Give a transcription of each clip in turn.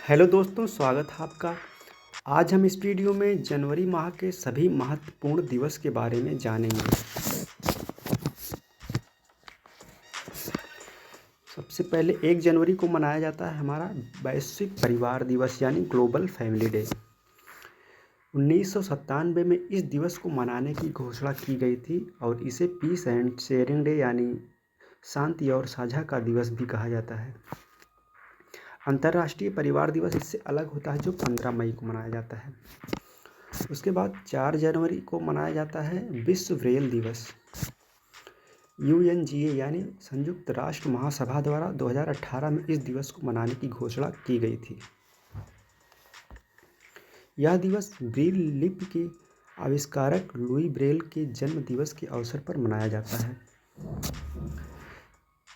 Hello दोस्तों, स्वागत है आपका। आज हम इस वीडियो में जनवरी माह के सभी महत्वपूर्ण दिवस के बारे में जानेंगे। सबसे पहले 1 जनवरी को मनाया जाता है हमारा वैश्विक परिवार दिवस यानी ग्लोबल फैमिली डे। 1997 में इस दिवस को मनाने की घोषणा की गई थी और इसे पीस एंड शेयरिंग डे यानी शांति और साझा का दिवस भी कहा जाता है। अंतर्राष्ट्रीय परिवार दिवस इससे अलग होता है, जो 15 मई को मनाया जाता है। उसके बाद 4 जनवरी को मनाया जाता है विश्व ब्रेल दिवस। UNGA यानी संयुक्त राष्ट्र महासभा द्वारा 2018 में इस दिवस को मनाने की घोषणा की गई थी। यह दिवस ब्रेल लिपि के आविष्कारक लुई ब्रेल के जन्म दिवस के अवसर पर मनाया जाता है।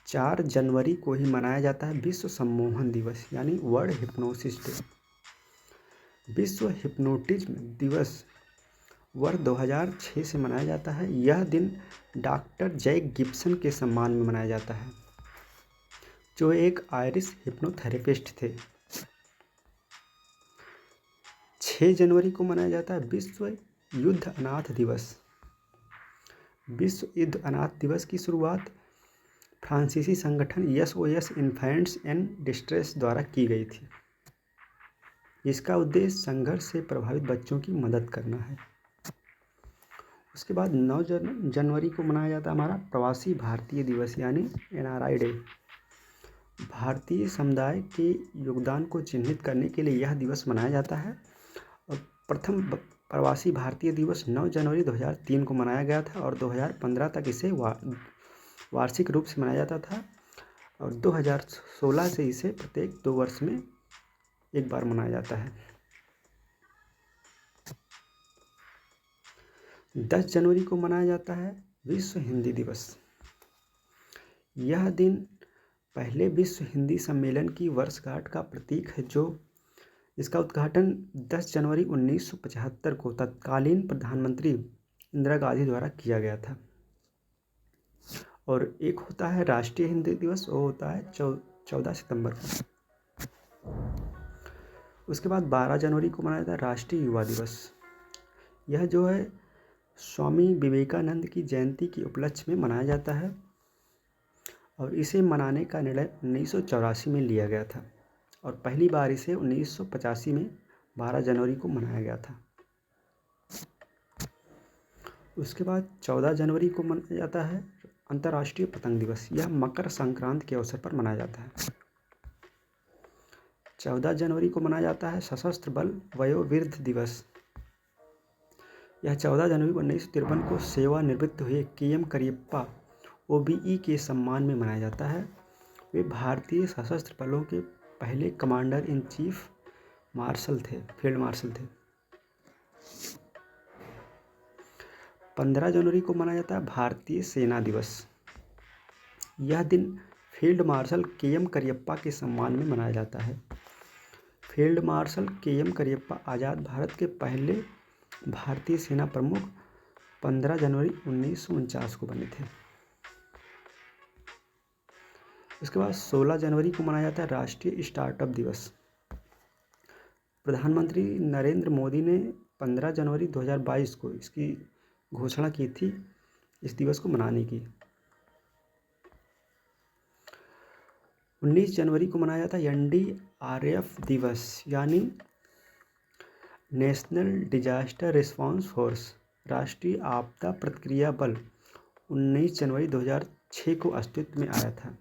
4 जनवरी को ही मनाया जाता है विश्व सम्मोहन दिवस यानी वर्ल्ड हिप्नोसिस डे। विश्व हिप्नोटिज्म दिवस वर्ष 2006 से मनाया जाता है। यह दिन डॉक्टर जैक गिब्सन के सम्मान में मनाया जाता है, जो एक आयरिश हिप्नोथेरेपिस्ट थे। 6 जनवरी को मनाया जाता है विश्व युद्ध अनाथ दिवस। विश्व युद्ध अनाथ दिवस की शुरुआत फ्रांसीसी संगठन SOS इन्फेंट्स एंड डिस्ट्रेस द्वारा की गई थी। इसका उद्देश्य संघर्ष से प्रभावित बच्चों की मदद करना है। उसके बाद 9 जनवरी को मनाया जाता है हमारा प्रवासी भारतीय दिवस यानी NRI डे। भारतीय समुदाय के योगदान को चिन्हित करने के लिए यह दिवस मनाया जाता है और प्रथम प्रवासी भारतीय दिवस 9 जनवरी 2003 को मनाया गया था और 2015 तक इसे वार्षिक रूप से मनाया जाता था और 2016 से इसे प्रत्येक 2 वर्ष में एक बार मनाया जाता है। 10 जनवरी को मनाया जाता है विश्व हिंदी दिवस। यह दिन पहले विश्व हिंदी सम्मेलन की वर्षगांठ का प्रतीक है, जो इसका उद्घाटन 10 जनवरी 1975 को तत्कालीन प्रधानमंत्री इंदिरा गांधी द्वारा किया गया था। और एक होता है राष्ट्रीय हिंदी दिवस, वो होता है 14 सितंबर को। उसके बाद 12 जनवरी को मनाया जाता है राष्ट्रीय युवा दिवस। यह जो है स्वामी विवेकानंद की जयंती के उपलक्ष्य में मनाया जाता है और इसे मनाने का निर्णय 1984 में लिया गया था और पहली बार इसे 1985 में 12 जनवरी को मनाया गया था। उसके बाद 14 जनवरी को मनाया जाता है अंतर्राष्ट्रीय पतंग दिवस। यह मकर संक्रांति के अवसर पर मनाया जाता है। 14 जनवरी को मनाया जाता है सशस्त्र बल वयोवृद्ध दिवस। यह 14 जनवरी 1953 को सेवानिवृत्त हुए KM करियप्पा OBE के सम्मान में मनाया जाता है। वे भारतीय सशस्त्र बलों के पहले commander in chief field marshal थे। 15 जनवरी को मनाया जाता है भारतीय सेना दिवस। यह दिन फील्ड मार्शल KM करियप्पा के सम्मान में मनाया जाता है। फील्ड मार्शल KM करियप्पा आज़ाद भारत के पहले भारतीय सेना प्रमुख 15 जनवरी 1949 को बने थे। इसके बाद 16 जनवरी को मनाया जाता है राष्ट्रीय स्टार्टअप दिवस। प्रधानमंत्री नरेंद्र मोदी ने 15 जनवरी 2022 को इसकी घोषणा की थी इस दिवस को मनाने की। 19 जनवरी को मनाया जाता है NDRF दिवस यानी नेशनल डिजास्टर रिस्पांस फोर्स, राष्ट्रीय आपदा प्रतिक्रिया बल। 19 जनवरी 2006 को अस्तित्व में आया था।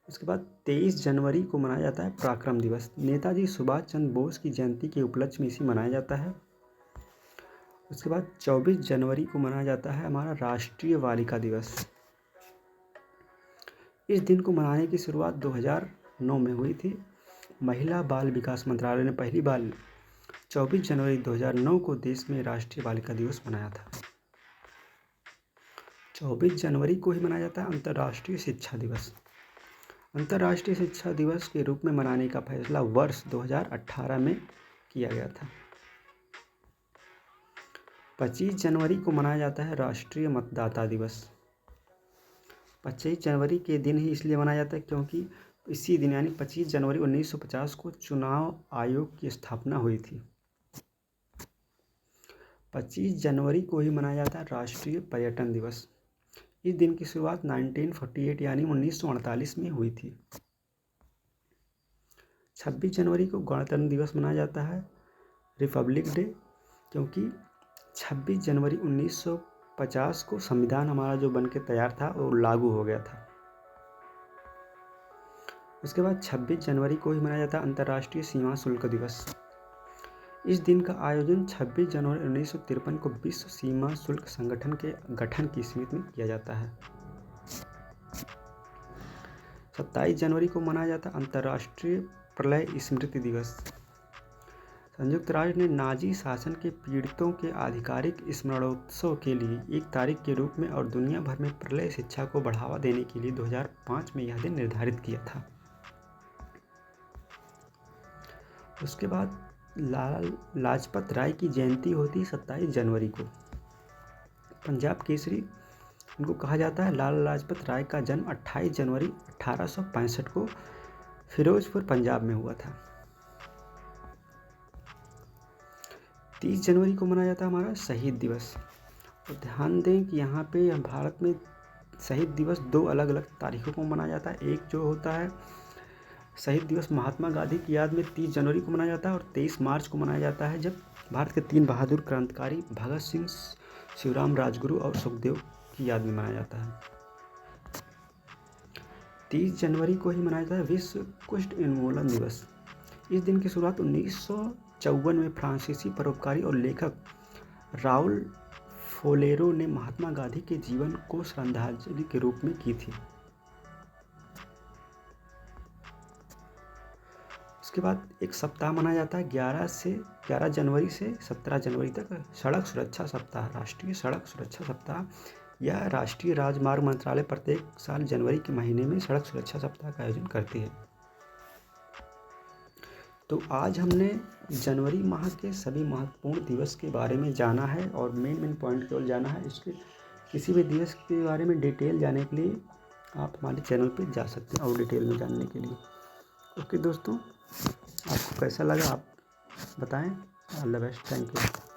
उसके बाद 23 जनवरी को मनाया जाता है पराक्रम दिवस। नेताजी सुभाष चंद्र बोस की जयंती के उपलक्ष्य में इसे मनाया जाता है। उसके बाद 24 जनवरी को मनाया जाता है हमारा राष्ट्रीय बालिका दिवस। इस दिन को मनाने की शुरुआत 2009 में हुई थी। महिला बाल विकास मंत्रालय ने पहली बार 24 जनवरी 2009 को देश में राष्ट्रीय बालिका दिवस मनाया था। 24 जनवरी को ही मनाया जाता है अंतर्राष्ट्रीय शिक्षा दिवस। अंतर्राष्ट्रीय शिक्षा दिवस के रूप में मनाने का फैसला वर्ष 2018 में किया गया था। 25 जनवरी को मनाया जाता है राष्ट्रीय मतदाता दिवस। 25 जनवरी के दिन ही इसलिए मनाया जाता है क्योंकि इसी दिन यानी 25 जनवरी 1950 को चुनाव आयोग की स्थापना हुई थी। 25 जनवरी को ही मनाया जाता है राष्ट्रीय पर्यटन दिवस। इस दिन की शुरुआत 1948 यानी 1948 में हुई थी। 26 जनवरी को गणतंत्र दिवस मनाया जाता है, रिपब्लिक डे, क्योंकि 26 जनवरी 1950 को संविधान हमारा जो बन के तैयार था वो लागू हो गया था। उसके बाद 26 जनवरी को ही मनाया जाता है अंतर्राष्ट्रीय सीमा शुल्क दिवस। इस दिन का आयोजन 26 जनवरी 1953 को विश्व सीमा शुल्क संगठन के गठन की स्मृति में किया जाता है। 27 जनवरी को मनाया जाता है अंतर्राष्ट्रीय प्रलय स्मृति दिवस। संयुक्त राष्ट्र ने नाजी शासन के पीड़ितों के आधिकारिक स्मरणोत्सव के लिए एक तारीख के रूप में और दुनिया भर में प्रलय शिक्षा को बढ़ावा देने के लिए 2005 में यह दिन निर्धारित किया था। उसके बाद लाला लाजपत राय की जयंती होती 27 जनवरी को। पंजाब केसरी इनको कहा जाता है। लाला लाजपत राय का जन्म 28 जनवरी 1865 को फिरोजपुर पंजाब में हुआ था। 30 जनवरी को मनाया जाता है हमारा शहीद दिवस। तो ध्यान दें कि यहाँ पे भारत में शहीद दिवस 2 अलग अलग तारीखों को मनाया जाता है। एक जो होता है शहीद दिवस महात्मा गांधी की याद में 30 जनवरी को मनाया जाता है और 23 मार्च को मनाया जाता है जब भारत के 3 बहादुर क्रांतिकारी भगत सिंह, शिवराम राजगुरु और सुखदेव की याद में मनाया जाता है। 30 जनवरी को ही मनाया जाता है विश्व कुष्ठ उन्मूलन दिवस। इस दिन की शुरुआत 1954 में फ्रांसीसी परोपकारी और लेखक राउल फोलेरो ने महात्मा गांधी के जीवन को श्रद्धांजलि के रूप में की थी। उसके बाद एक सप्ताह मनाया जाता है 11 जनवरी से 17 जनवरी तक सड़क सुरक्षा सप्ताह। राष्ट्रीय सड़क सुरक्षा सप्ताह यह राष्ट्रीय राजमार्ग मंत्रालय प्रत्येक साल जनवरी के महीने में सड़क सुरक्षा सप्ताह का आयोजन करती है। तो आज हमने जनवरी माह के सभी महत्वपूर्ण दिवस के बारे में जाना है और मेन पॉइंट केवल जाना है। इसके किसी भी दिवस के बारे में डिटेल जानने के लिए आप हमारे चैनल पर जा सकते हैं और डिटेल में जानने के लिए। ओके दोस्तों, आपको कैसा लगा आप बताएं। All the best, thank you.